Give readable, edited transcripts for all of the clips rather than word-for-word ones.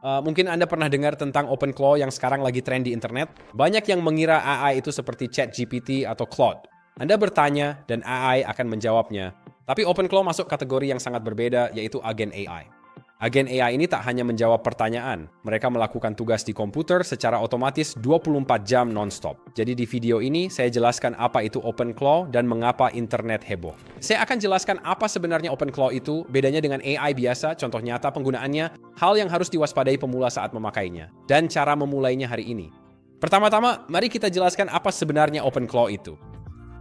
Mungkin Anda pernah dengar tentang OpenClaw yang sekarang lagi tren di internet. Banyak yang mengira AI itu seperti ChatGPT atau Claude. Anda bertanya dan AI akan menjawabnya. Tapi OpenClaw masuk kategori yang sangat berbeda, yaitu agen AI. Agen AI ini tak hanya menjawab pertanyaan, mereka melakukan tugas di komputer secara otomatis 24 jam non-stop. Jadi di video ini saya jelaskan apa itu OpenClaw dan mengapa internet heboh. Saya akan jelaskan apa sebenarnya OpenClaw itu, bedanya dengan AI biasa, contoh nyata penggunaannya, hal yang harus diwaspadai pemula saat memakainya, dan cara memulainya hari ini. Pertama-tama, mari kita jelaskan apa sebenarnya OpenClaw itu.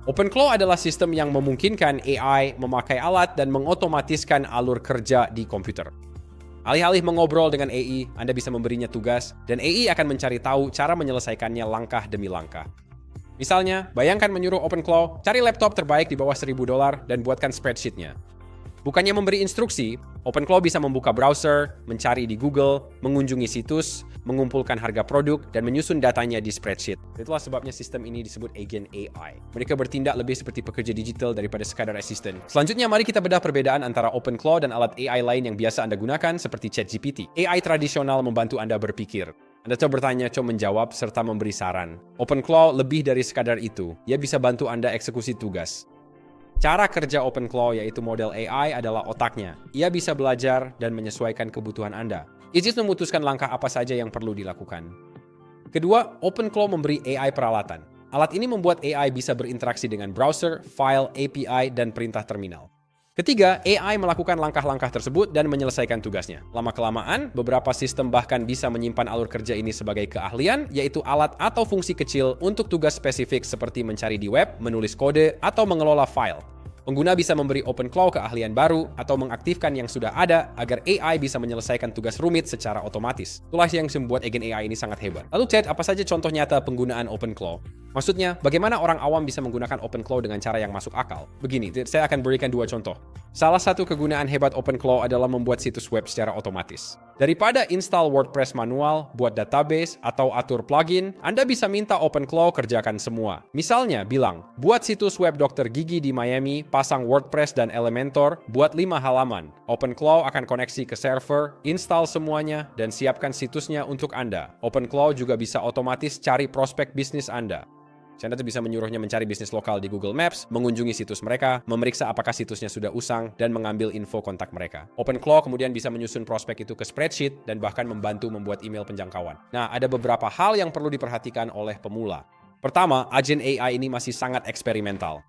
OpenClaw adalah sistem yang memungkinkan AI memakai alat dan mengotomatiskan alur kerja di komputer. Alih-alih mengobrol dengan AI, Anda bisa memberinya tugas, dan AI akan mencari tahu cara menyelesaikannya langkah demi langkah. Misalnya, bayangkan menyuruh OpenClaw, cari laptop terbaik di bawah $1.000 dan buatkan spreadsheet-nya. Bukannya memberi instruksi, OpenClaw bisa membuka browser, mencari di Google, mengunjungi situs, mengumpulkan harga produk, dan menyusun datanya di spreadsheet. Itulah sebabnya sistem ini disebut agen AI. Mereka bertindak lebih seperti pekerja digital daripada sekadar asisten. Selanjutnya, mari kita bedah perbedaan antara OpenClaw dan alat AI lain yang biasa Anda gunakan seperti ChatGPT. AI tradisional membantu Anda berpikir. Anda coba bertanya, coba menjawab, serta memberi saran. OpenClaw lebih dari sekadar itu. Ia bisa bantu Anda eksekusi tugas. Cara kerja OpenClaw yaitu model AI adalah otaknya. Ia bisa belajar dan menyesuaikan kebutuhan Anda. Ia memutuskan langkah apa saja yang perlu dilakukan. Kedua, OpenClaw memberi AI peralatan. Alat ini membuat AI bisa berinteraksi dengan browser, file, API, dan perintah terminal. Ketiga, AI melakukan langkah-langkah tersebut dan menyelesaikan tugasnya. Lama-kelamaan, beberapa sistem bahkan bisa menyimpan alur kerja ini sebagai keahlian, yaitu alat atau fungsi kecil untuk tugas spesifik seperti mencari di web, menulis kode, atau mengelola file. Pengguna bisa memberi OpenClaw keahlian baru atau mengaktifkan yang sudah ada agar AI bisa menyelesaikan tugas rumit secara otomatis. Itulah yang membuat agen AI ini sangat hebat. Lalu Ted, apa saja contoh nyata penggunaan OpenClaw? Maksudnya, bagaimana orang awam bisa menggunakan OpenClaw dengan cara yang masuk akal? Begini, saya akan berikan dua contoh. Salah satu kegunaan hebat OpenClaw adalah membuat situs web secara otomatis. Daripada install WordPress manual, buat database, atau atur plugin, Anda bisa minta OpenClaw kerjakan semua. Misalnya, bilang, buat situs web dokter gigi di Miami, pasang WordPress dan Elementor, buat 5 halaman. OpenClaw akan koneksi ke server, install semuanya, dan siapkan situsnya untuk Anda. OpenClaw juga bisa otomatis cari prospek bisnis Anda. Anda bisa menyuruhnya mencari bisnis lokal di Google Maps, mengunjungi situs mereka, memeriksa apakah situsnya sudah usang, dan mengambil info kontak mereka. OpenClaw kemudian bisa menyusun prospek itu ke spreadsheet dan bahkan membantu membuat email penjangkauan. Nah, ada beberapa hal yang perlu diperhatikan oleh pemula. Pertama, agen AI ini masih sangat eksperimental.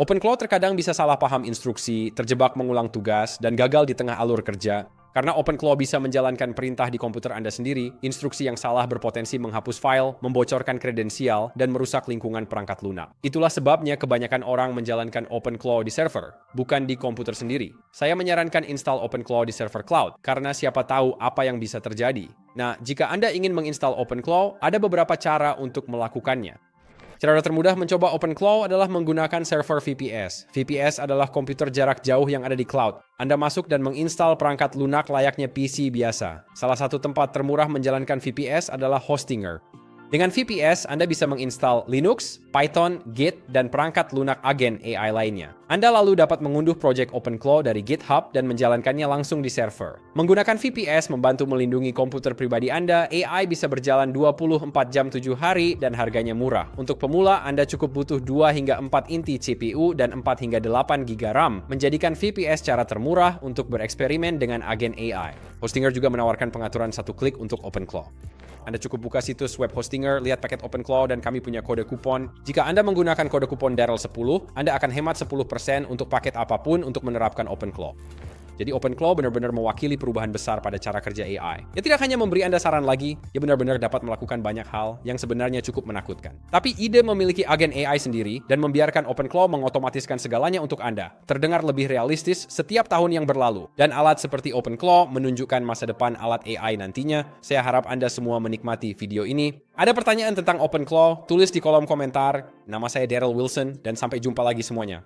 OpenClaw terkadang bisa salah paham instruksi, terjebak mengulang tugas, dan gagal di tengah alur kerja. Karena OpenClaw bisa menjalankan perintah di komputer Anda sendiri, instruksi yang salah berpotensi menghapus file, membocorkan kredensial, dan merusak lingkungan perangkat lunak. Itulah sebabnya kebanyakan orang menjalankan OpenClaw di server, bukan di komputer sendiri. Saya menyarankan install OpenClaw di server cloud, karena siapa tahu apa yang bisa terjadi. Nah, jika Anda ingin menginstal OpenClaw, ada beberapa cara untuk melakukannya. Cara termudah mencoba OpenClaw adalah menggunakan server VPS. VPS adalah komputer jarak jauh yang ada di cloud. Anda masuk dan menginstal perangkat lunak layaknya PC biasa. Salah satu tempat termurah menjalankan VPS adalah Hostinger. Dengan VPS, Anda bisa menginstal Linux, Python, Git, dan perangkat lunak agen AI lainnya. Anda lalu dapat mengunduh proyek OpenClaw dari GitHub dan menjalankannya langsung di server. Menggunakan VPS membantu melindungi komputer pribadi Anda, AI bisa berjalan 24 jam 7 hari dan harganya murah. Untuk pemula, Anda cukup butuh 2 hingga 4 inti CPU dan 4 hingga 8 GB RAM, menjadikan VPS cara termurah untuk bereksperimen dengan agen AI. Hostinger juga menawarkan pengaturan satu klik untuk OpenClaw. Anda cukup buka situs web Hostinger, lihat paket OpenClaw, dan kami punya kode kupon. Jika Anda menggunakan kode kupon Daryl10, Anda akan hemat 10% untuk paket apapun untuk menerapkan OpenClaw. Jadi OpenClaw benar-benar mewakili perubahan besar pada cara kerja AI. Ya tidak hanya memberi Anda saran lagi, ya benar-benar dapat melakukan banyak hal yang sebenarnya cukup menakutkan. Tapi ide memiliki agen AI sendiri dan membiarkan OpenClaw mengotomatiskan segalanya untuk Anda terdengar lebih realistis setiap tahun yang berlalu. Dan alat seperti OpenClaw menunjukkan masa depan alat AI nantinya. Saya harap Anda semua menikmati video ini. Ada pertanyaan tentang OpenClaw? Tulis di kolom komentar. Nama saya Daryl Wilson dan sampai jumpa lagi semuanya.